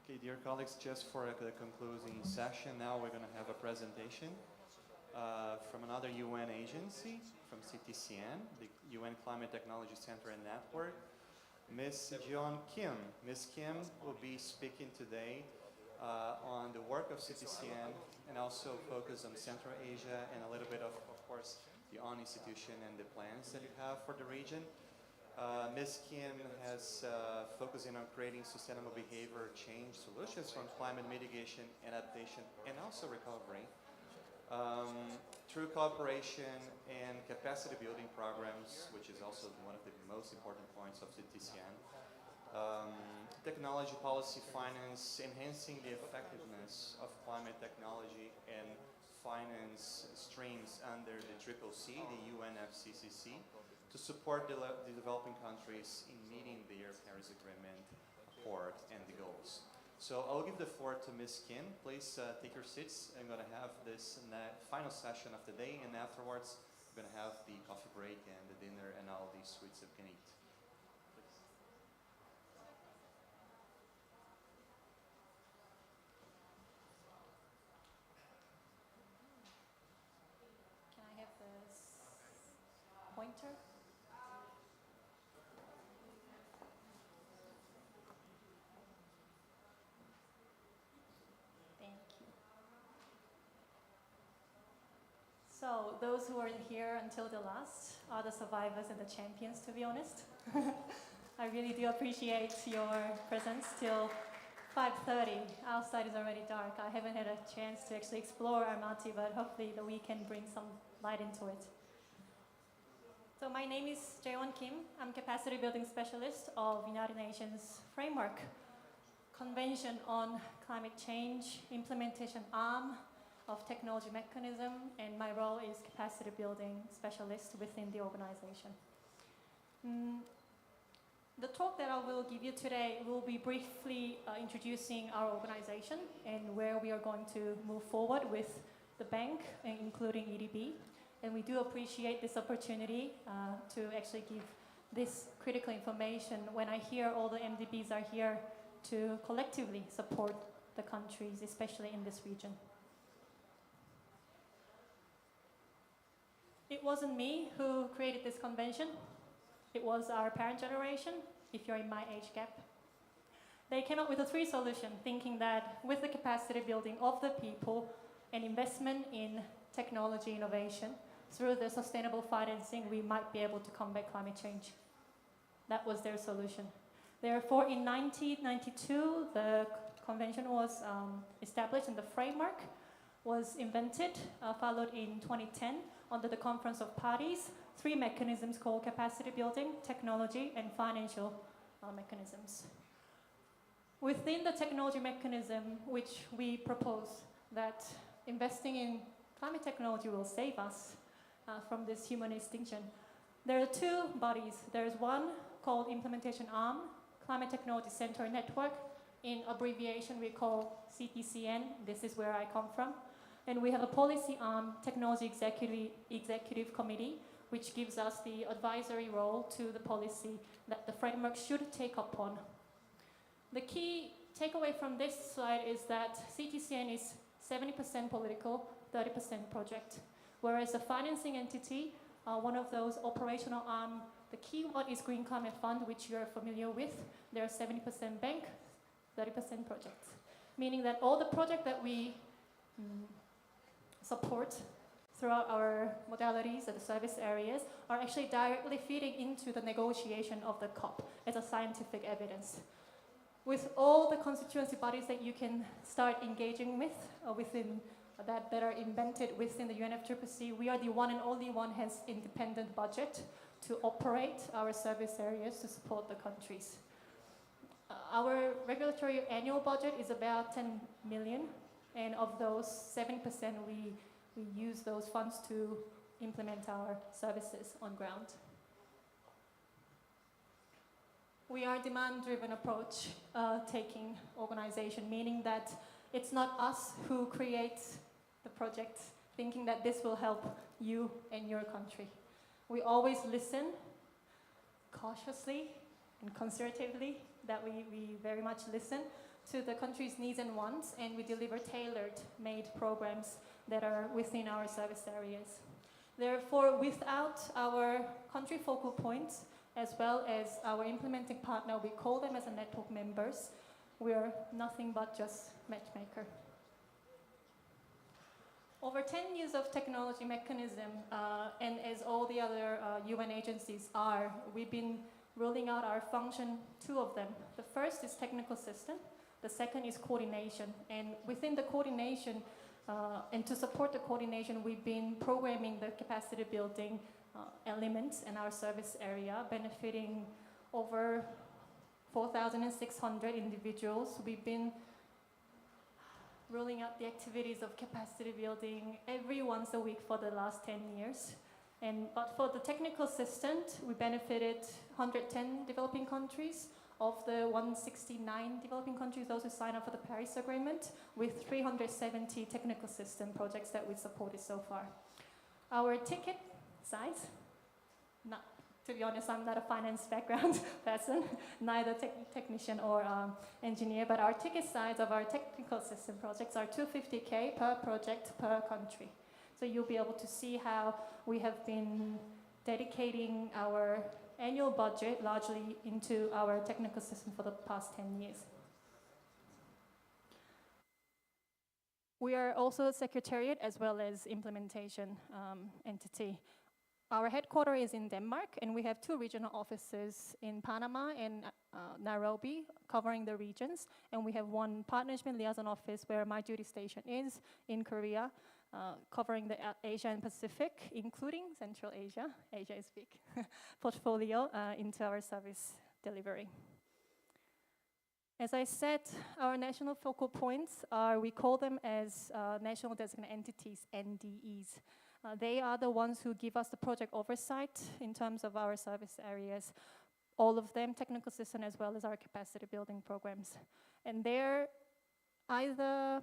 Okay, dear colleagues, just for the concluding session, now we're going to have a presentation from another UN agency, from CTCN, the UN Climate Technology Center and Network, Ms. Jeon Kim. Ms. Kim will be speaking today on the work of CTCN and also focus on Central Asia and a little bit of course, the ONU institution and the plans that you have for the region. Ms. Kim has focusing on creating sustainable behavior change solutions from climate mitigation and adaptation and also recovery through cooperation and capacity building programs, which is also one of the most important points of the TCN. Technology policy finance, enhancing the effectiveness of climate technology and finance streams under the CCC, the UNFCCC, to support the developing countries in meeting their Paris Agreement accord and the goals. So I'll give the floor to Ms. Kim. Please take your seats. I'm going to have this final session of the day, and afterwards we're going to have the coffee break and the dinner and all these sweets that we can eat. Can I have this pointer? So those who are here until the last are the survivors and the champions, to be honest. I really do appreciate your presence till 5:30. Outside is already dark. I haven't had a chance to actually explore Almaty, but hopefully the weekend brings some light into it. So my name is Jeon Kim. I'm Capacity Building Specialist of United Nations Framework Convention on Climate Change Implementation Arm of Technology Mechanism, and my role is Capacity Building Specialist within the organization. The talk that I will give you today will be briefly introducing our organization and where we are going to move forward with the bank, including EDB. And we do appreciate this opportunity to actually give this critical information when I hear all the MDBs are here to collectively support the countries, especially in this region. It wasn't me who created this convention. It was our parent generation, if you're in my age gap. They came up with a 3 solution, thinking that with the capacity building of the people and investment in technology innovation, through the sustainable financing, we might be able to combat climate change. That was their solution. Therefore, in 1992, the convention was established and the framework was invented, followed in 2010 under the Conference of Parties, 3 mechanisms called capacity building, technology, and financial mechanisms. Within the technology mechanism, which we propose that investing in climate technology will save us from this human extinction, there are 2 bodies. There's one called Implementation Arm, Climate Technology Center Network. In abbreviation, we call CTCN. This is where I come from. And we have a policy arm, Technology Executive Committee, which gives us the advisory role to the policy that the framework should take upon. The key takeaway from this slide is that CTCN is 70% political, 30% project. Whereas a financing entity, one of those operational arm, the key one is Green Climate Fund, which you're familiar with. They're 70% bank, 30% project. Meaning that all the project that we support throughout our modalities and the service areas are actually directly feeding into the negotiation of the COP as a scientific evidence. With all the constituency bodies that you can start engaging with within that are invented within the UNFCCC, we are the one and only one has independent budget to operate our service areas to support the countries. Our regulatory annual budget is about 10 million. And of those, 7% we use those funds to implement our services on ground. We are a demand-driven approach taking organization, meaning that it's not us who creates the project thinking that this will help you and your country. We always listen cautiously and conservatively, that we very much listen to the country's needs and wants, and we deliver tailor-made programs that are within our service areas. Therefore, without our country focal points, as well as our implementing partner, we call them as a network members, we are nothing but just matchmaker. Over 10 years of technology mechanism, and as all the other UN agencies are, we've been rolling out our function, 2 of them. The first is technical assistance, the second is coordination. And within the coordination, and to support the coordination, we've been programming the capacity building elements in our service area, benefiting over 4,600 individuals. We've been rolling out the activities of capacity building every once a week for the last 10 years. But for the technical assistant, we benefited 110 developing countries of the 169 developing countries, those who signed up for the Paris Agreement, with 370 technical assistant projects that we supported so far. Our ticket size, to be honest, I'm not a finance background person, neither technician or engineer, but our ticket size of our technical assistant projects are 250K per project per country. So you'll be able to see how we have been dedicating our annual budget largely into our technical system for the past 10 years. We are also a secretariat as well as implementation entity. Our headquarters is in Denmark, and we have 2 regional offices in Panama and Nairobi, covering the regions. And we have 1 partnership liaison office where my duty station is in Korea, covering the Asia and Pacific, including Central Asia. Asia is big. Portfolio into our service delivery. As I said, our national focal points are, we call them as national designated entities, NDEs. They are the ones who give us the project oversight in terms of our service areas, all of them, technical assistance as well as our capacity building programs. And they're either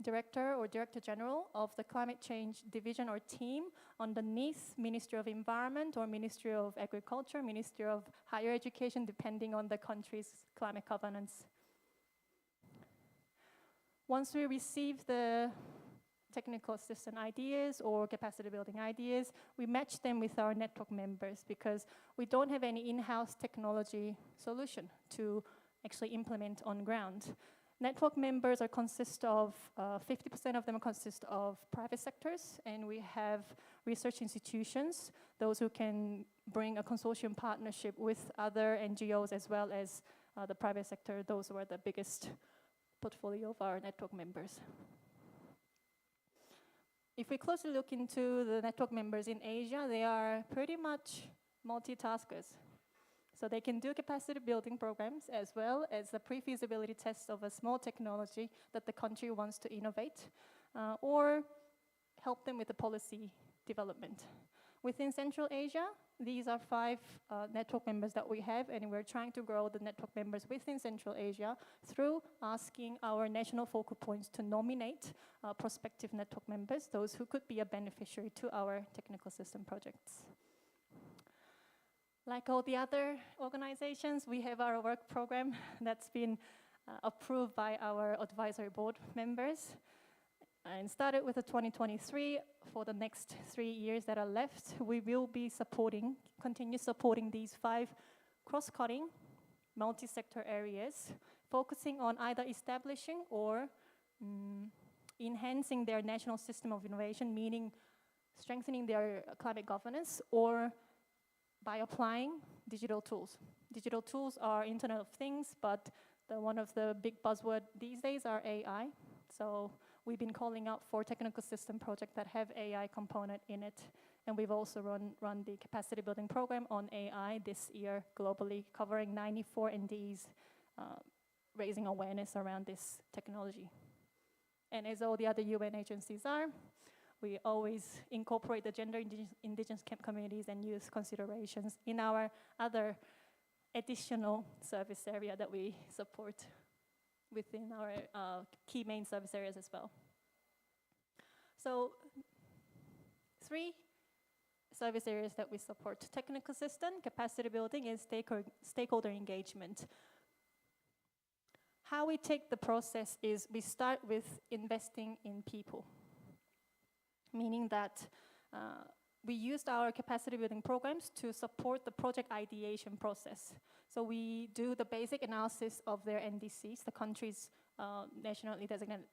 director or director general of the climate change division or team underneath Ministry of Environment or Ministry of Agriculture, Ministry of Higher Education, depending on the country's climate governance. Once we receive the technical assistant ideas or capacity building ideas, we match them with our network members because we don't have any in-house technology solution to actually implement on ground. Network members consist of, 50% of them consist of private sectors, and we have research institutions, those who can bring a consortium partnership with other NGOs as well as the private sector. Those were the biggest portfolio of our network members. If we closely look into the network members in Asia, they are pretty much multitaskers. So they can do capacity building programs as well as the pre-feasibility tests of a small technology that the country wants to innovate, or help them with the policy development. Within Central Asia, these are 5 network members that we have, and we're trying to grow the network members within Central Asia through asking our national focal points to nominate prospective network members, those who could be a beneficiary to our technical system projects. Like all the other organizations, we have our work program that's been approved by our advisory board members. And started with the 2023, for the next 3 years that are left, we will be continue supporting these 5 cross-cutting, multi-sector areas, focusing on either establishing or enhancing their national system of innovation, meaning strengthening their climate governance, or by applying digital tools. Digital tools are Internet of Things, but one of the big buzzwords these days are AI. So we've been calling out for technical system projects that have AI component in it. And we've also run the capacity building program on AI this year globally, covering 94 NDEs, raising awareness around this technology. And as all the other UN agencies are, we always incorporate the gender indigenous communities and youth considerations in our other additional service area that we support within our key main service areas as well. So 3 service areas that we support: technical system, capacity building, and stakeholder engagement. How we take the process is we start with investing in people, meaning that we used our capacity building programs to support the project ideation process. So we do the basic analysis of their NDCs, the country's nationally designated,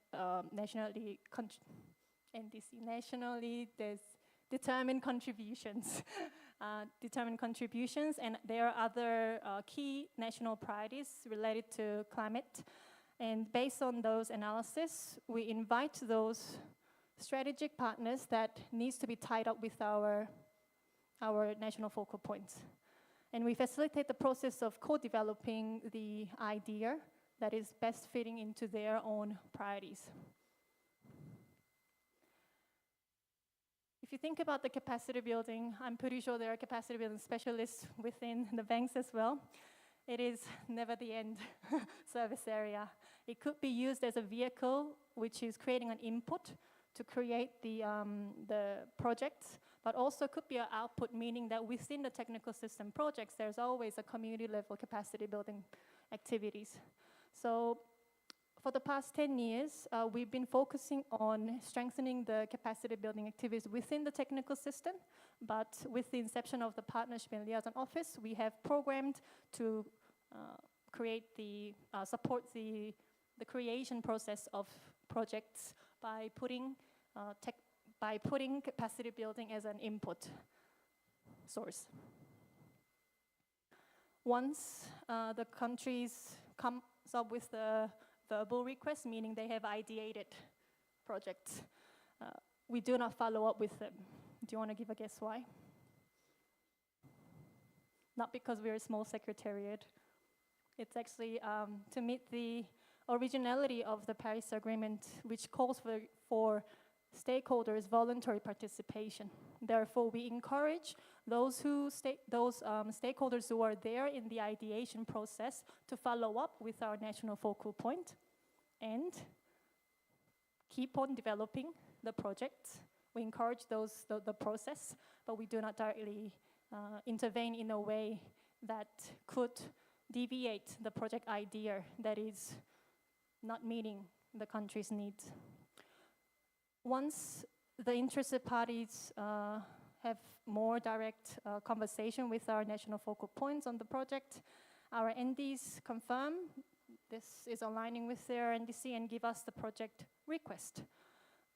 determined contributions. And there are other key national priorities related to climate. And based on those analysis, we invite those strategic partners that needs to be tied up with our national focal points. And we facilitate the process of co-developing the idea that is best fitting into their own priorities. If you think about the capacity building, I'm pretty sure there are capacity building specialists within the banks as well. It is never the end service area. It could be used as a vehicle which is creating an input to create the projects, but also could be an output, meaning that within the technical system projects, there's always a community level capacity building activities. So for the past 10 years, we've been focusing on strengthening the capacity building activities within the technical system, but with the inception of the Partnership and Liaison Office, we have programmed to support the creation process of projects by putting capacity building as an input source. Once the countries comes up with the verbal request, meaning they have ideated projects, we do not follow up with them. Do you want to give a guess why? Not because we're a small secretariat. It's actually to meet the originality of the Paris Agreement, which calls for stakeholders' voluntary participation. Therefore, we encourage those stakeholders who are there in the ideation process to follow up with our national focal point and keep on developing the project. We encourage the process, but we do not directly intervene in a way that could deviate the project idea that is not meeting the country's needs. Once the interested parties have more direct conversation with our national focal points on the project, our NDs confirm this is aligning with their NDC and give us the project request.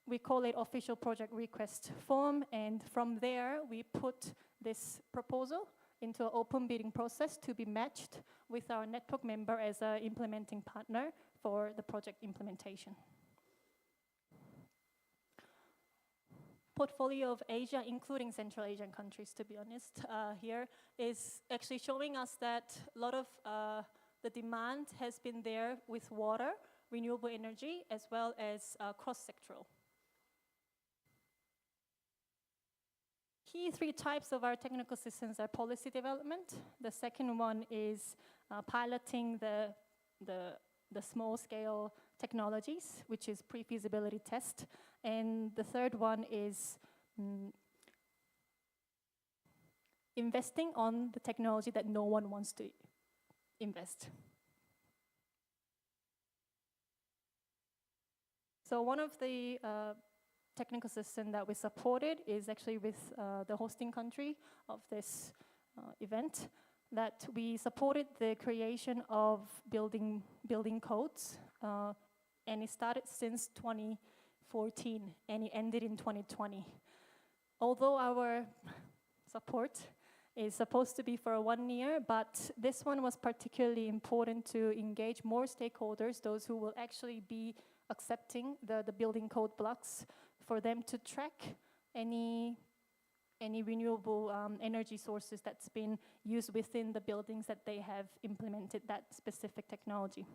We call it official project request form, and from there we put this proposal into an open bidding process to be matched with our network member as an implementing partner for the project implementation. Portfolio of Asia, including Central Asian countries, to be honest, here is actually showing us that a lot of the demand has been there with water, renewable energy, as well as cross-sectoral. Key three types of our technical systems are policy development. The second one is piloting the small-scale technologies, which is pre-feasibility test. And the third one is investing on the technology that no one wants to invest. So one of the technical system that we supported is actually with the hosting country of this event, that we supported the creation of building codes, and it started since 2014 and it ended in 2020. Although our support is supposed to be for 1 year, but this one was particularly important to engage more stakeholders, those who will actually be accepting the building code blocks, for them to track any renewable energy sources that's been used within the buildings that they have implemented that specific technology.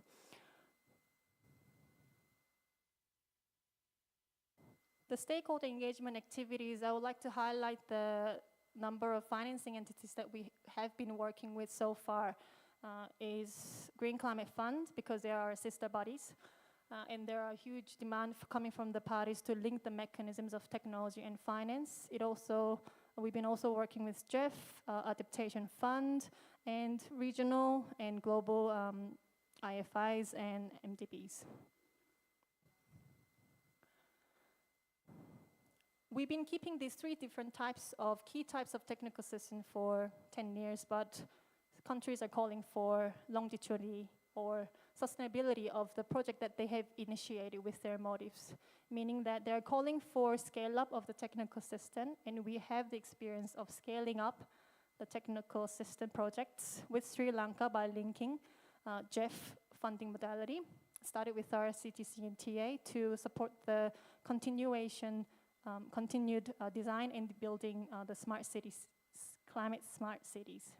The stakeholder engagement activities, I would like to highlight the number of financing entities that we have been working with so far. Is Green Climate Fund, because they are our sister bodies. And there are huge demand coming from the parties to link the mechanisms of technology and finance. It also We've been also working with Jeff, Adaptation Fund, and regional and global IFIs and MDBs. We've been keeping these three different key types of technical assistance for 10 years, but countries are calling for longevity or sustainability of the project that they have initiated with their motives, meaning that they're calling for scale-up of the technical assistance, and we have the experience of scaling up the technical assistance projects with Sri Lanka by linking JEF funding modality. Started with our CTC and TA to support the continued design and building the smart cities, climate smart cities.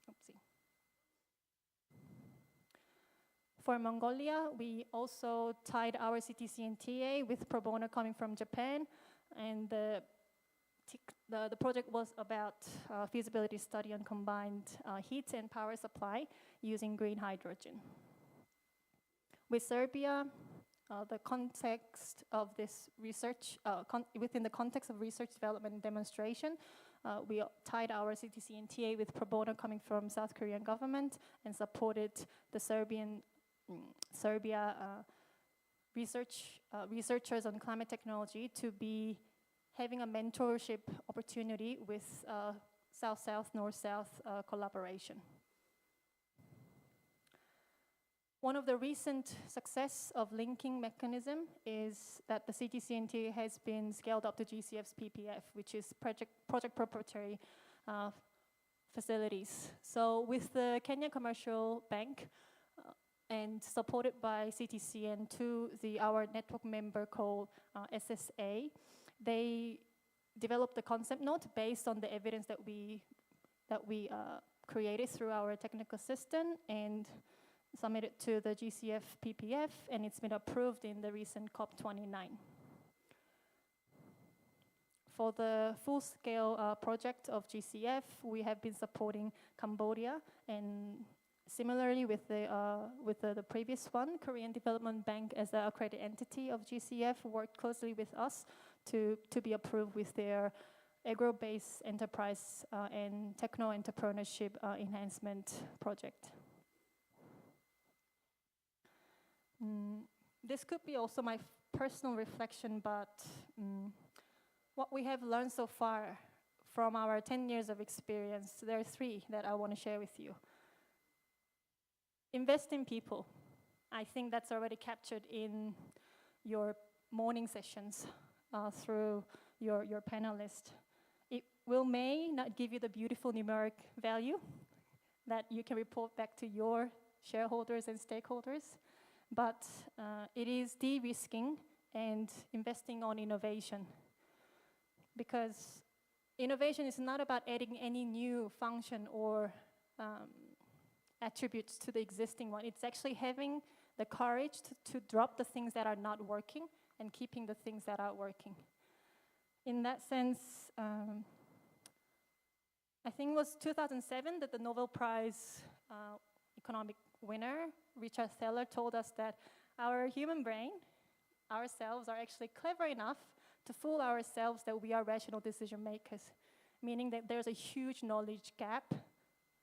Oopsie. For Mongolia, we also tied our CTC and TA with pro bono coming from Japan, and the project was about feasibility study on combined heat and power supply using green hydrogen. With Serbia, the context of this research, within the context of research development and demonstration, we tied our CTC and TA with pro bono coming from South Korean government and supported the Serbia researchers on climate technology to be having a mentorship opportunity with South-South, North-South collaboration. One of the recent success of linking mechanism is that the CTC and TA has been scaled up to GCF's PPF, which is project proprietary facilities. So with the Kenya Commercial Bank and supported by CTC and our network member called SSA, they developed the concept note based on the evidence that we created through our technical assistant and submitted to the GCF PPF, and it's been approved in the recent COP29. For the full-scale project of GCF, we have been supporting Cambodia, and similarly with the previous one, Korean Development Bank as the accredited entity of GCF worked closely with us to be approved with their agro-based enterprise and techno-entrepreneurship enhancement project. This could be also my personal reflection, but what we have learned so far from our 10 years of experience, there are three that I want to share with you. Invest in people. I think that's already captured in your morning sessions through your panelist. It may not give you the beautiful numeric value that you can report back to your shareholders and stakeholders, but it is de-risking and investing on innovation. Because innovation is not about adding any new function or attributes to the existing one. It's actually having the courage to drop the things that are not working and keeping the things that are working. In that sense, I think it was 2007 that the Nobel Prize economic winner, Richard Thaler, told us that our human brain, ourselves, are actually clever enough to fool ourselves that we are rational decision makers, meaning that there's a huge knowledge gap,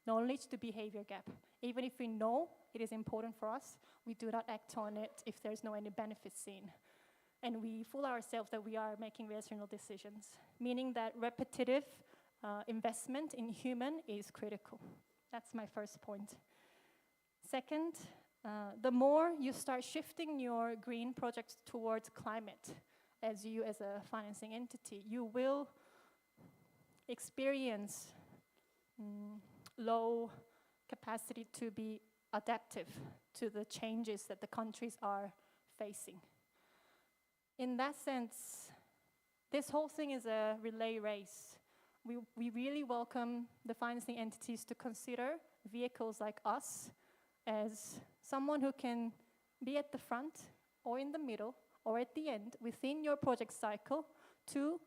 knowledge to behavior gap. Even if we know it is important for us, we do not act on it if there's no any benefit seen. And we fool ourselves that we are making rational decisions, meaning that repetitive investment in human is critical. That's my first point. Second, the more you start shifting your green projects towards climate, as a financing entity, you will experience low capacity to be adaptive to the changes that the countries are facing. In that sense, this whole thing is a relay race. We really welcome the financing entities to consider vehicles like us as someone who can be at the front or in the middle or at the end within your project cycle to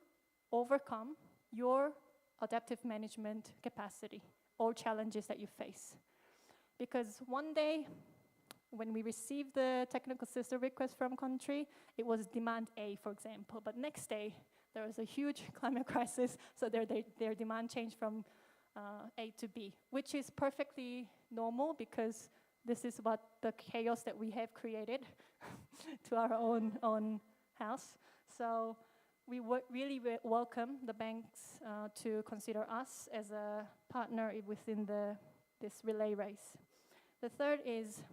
overcome your adaptive management capacity or challenges that you face. Because one day, when we received the technical system request from country, it was demand A, for example. But next day, there was a huge climate crisis, so their demand changed from A to B, which is perfectly normal because this is what the chaos that we have created to our own house. So we really welcome the banks to consider us as a partner within this relay race. The third is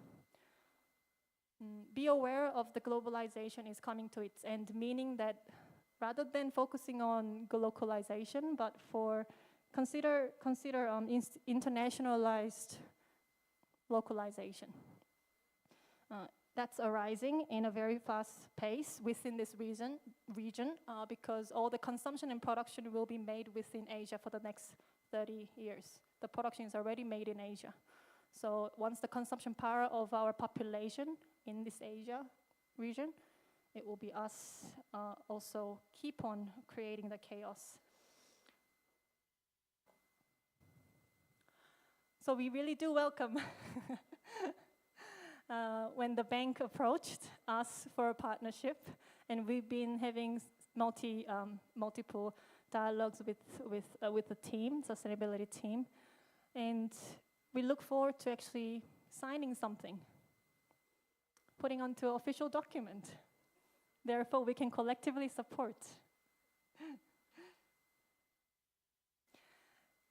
be aware of the globalization is coming to its end, meaning that rather than focusing on localization, but consider internationalized localization. That's arising in a very fast pace within this region because all the consumption and production will be made within Asia for the next 30 years. The production is already made in Asia. So once the consumption power of our population in this Asia region, it will be us also keep on creating the chaos. So we really do welcome when the bank approached us for a partnership, and we've been having multiple dialogues with the team, sustainability team, and we look forward to actually signing something, putting onto an official document. Therefore, we can collectively support.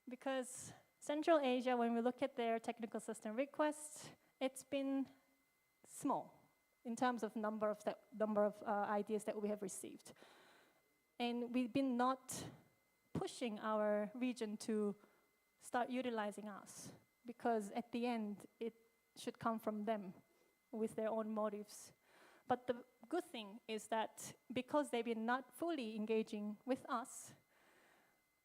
Because Central Asia, when we look at their technical system requests, it's been small in terms of number of ideas that we have received. And we've been not pushing our region to start utilizing us, because at the end, it should come from them with their own motives. But the good thing is that because they've been not fully engaging with us,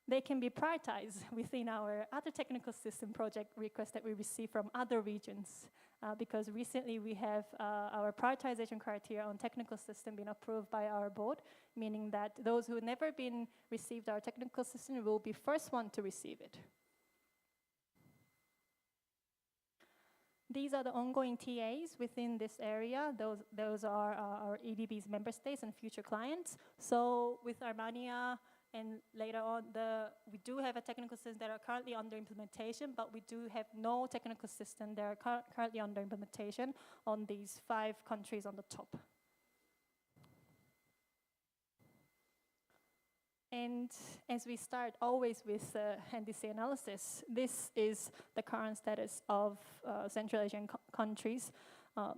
they can be prioritized within our other technical system project requests that we receive from other regions. Because recently we have our prioritization criteria on technical system been approved by our board, meaning that those who never been received our technical system will be first one to receive it. These are the ongoing TAs within this area. Those are our EDB's member states and future clients. So with Armenia and later on, we do have a technical system that are currently under implementation, but we do have no technical system that are currently under implementation on these 5 countries on the top. And as we start always with NDC analysis, this is the current status of Central Asian countries,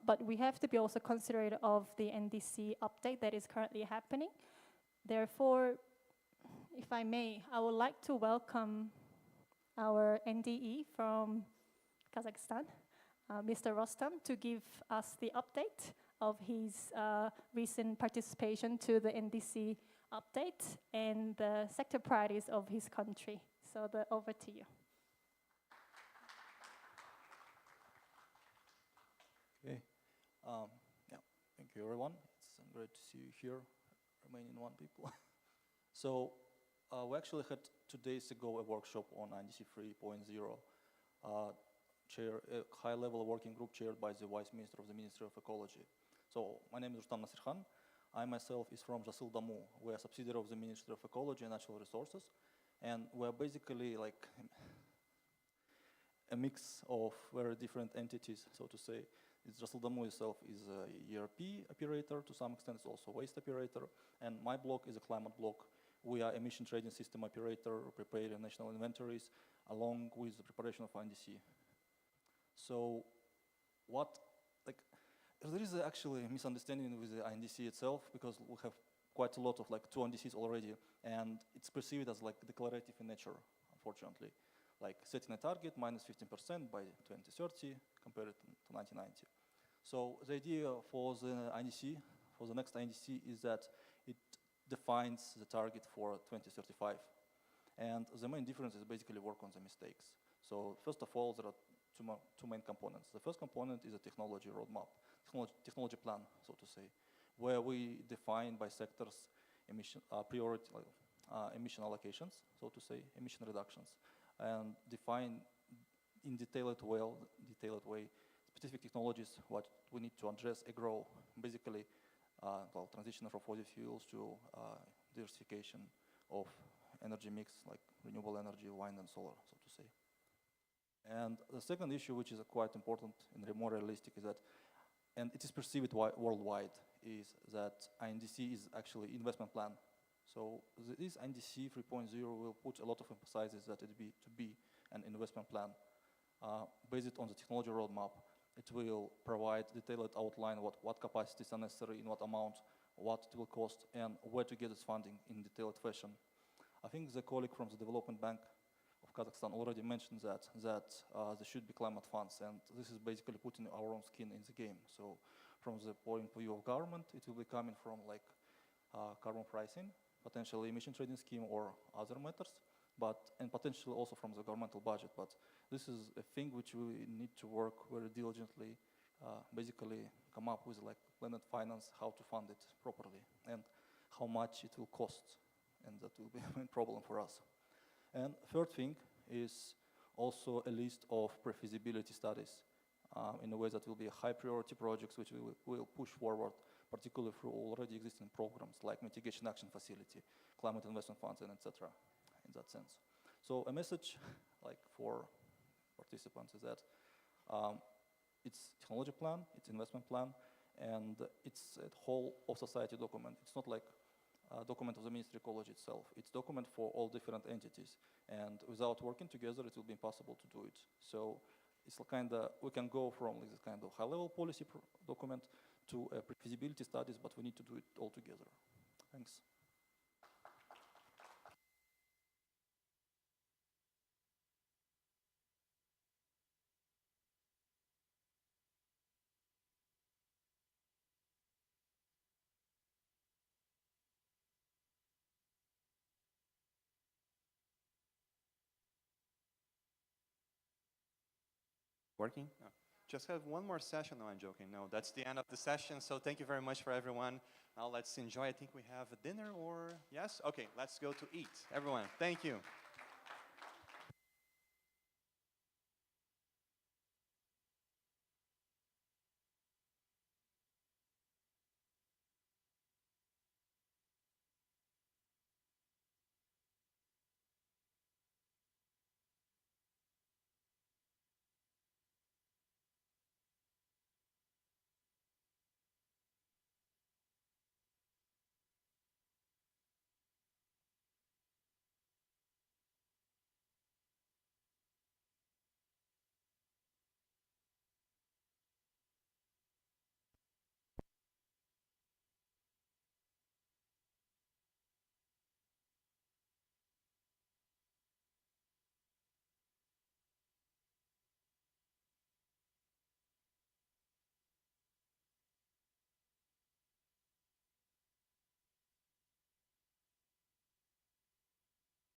but we have to be also considerate of the NDC update that is currently happening. Therefore, if I may, I would like to welcome our NDE from Kazakhstan, Mr. Rostam, to give us the update of his recent participation to the NDC update and the sector priorities of his country. So over to you. Okay. Yeah. Thank you, everyone. It's great to see you here, Romanian one people. So we actually had 2 days ago a workshop on INDC 3.0, a high-level working group chaired by the Vice Minister of the Ministry of Ecology. So my name is Rustam Nasirkhan. I myself is from Жасыл-Даму. We are a subsidiary of the Ministry of Ecology and Natural Resources, and we're basically like a mix of very different entities, so to say. Жасыл-Даму itself is a ERP operator to some extent, it's also a waste operator, and my block is a climate block. We are emission trading system operator, preparing national inventories, along with the preparation of INDC. So there is actually a misunderstanding with the INDC itself, because we have quite a lot of 2 INDCs already, and it's perceived as declarative in nature, unfortunately. Like setting a target, minus 15% by 2030, compared to 1990. So the idea for the INDC, for the next INDC, is that it defines the target for 2035. And the main difference is basically work on the mistakes. So first of all, there are two main components. The first component is a technology roadmap, technology plan, so to say, where we define by sectors emission emission allocations, so to say, emission reductions, and define in detailed way specific technologies what we need to address and grow. Basically, well, transition from fossil fuels to diversification of energy mix, like renewable energy, wind and solar, so to say. And the second issue, which is quite important and more realistic, is that, and it is perceived worldwide, is that INDC is actually investment plan. So this INDC 3.0 will put a lot of emphasis that it be to be an investment plan. Based on the technology roadmap, it will provide detailed outline what capacities are necessary, in what amount, what it will cost, and where to get its funding in detailed fashion. I think the colleague from the Development Bank of Kazakhstan already mentioned that there should be climate funds, and this is basically putting our own skin in the game. So from the point of view of government, it will be coming from like carbon pricing, potentially emission trading scheme or other matters, and potentially also from the governmental budget. But this is a thing which we need to work very diligently, basically come up with like planned finance, how to fund it properly, and how much it will cost, and that will be a main problem for us. And third thing is also a list of pre-feasibility studies in a way that will be high priority projects which we will push forward, particularly through already existing programs like Mitigation Action Facility, Climate Investment Funds, and etc. in that sense. So a message like for participants is that it's technology plan, it's investment plan, and it's a whole of society document. It's not like a document of the Ministry of Ecology itself. It's document for all different entities, and without working together, it will be impossible to do it. So it's kind of, we can go from like this kind of high-level policy document to pre-feasibility studies, but we need to do it all together. Thanks. Working? No. Just have one more session. No, I'm joking. No, that's the end of the session. So thank you very much for everyone. Now let's enjoy. I think we have a dinner or, yes? Okay, let's go to eat. Everyone, thank you.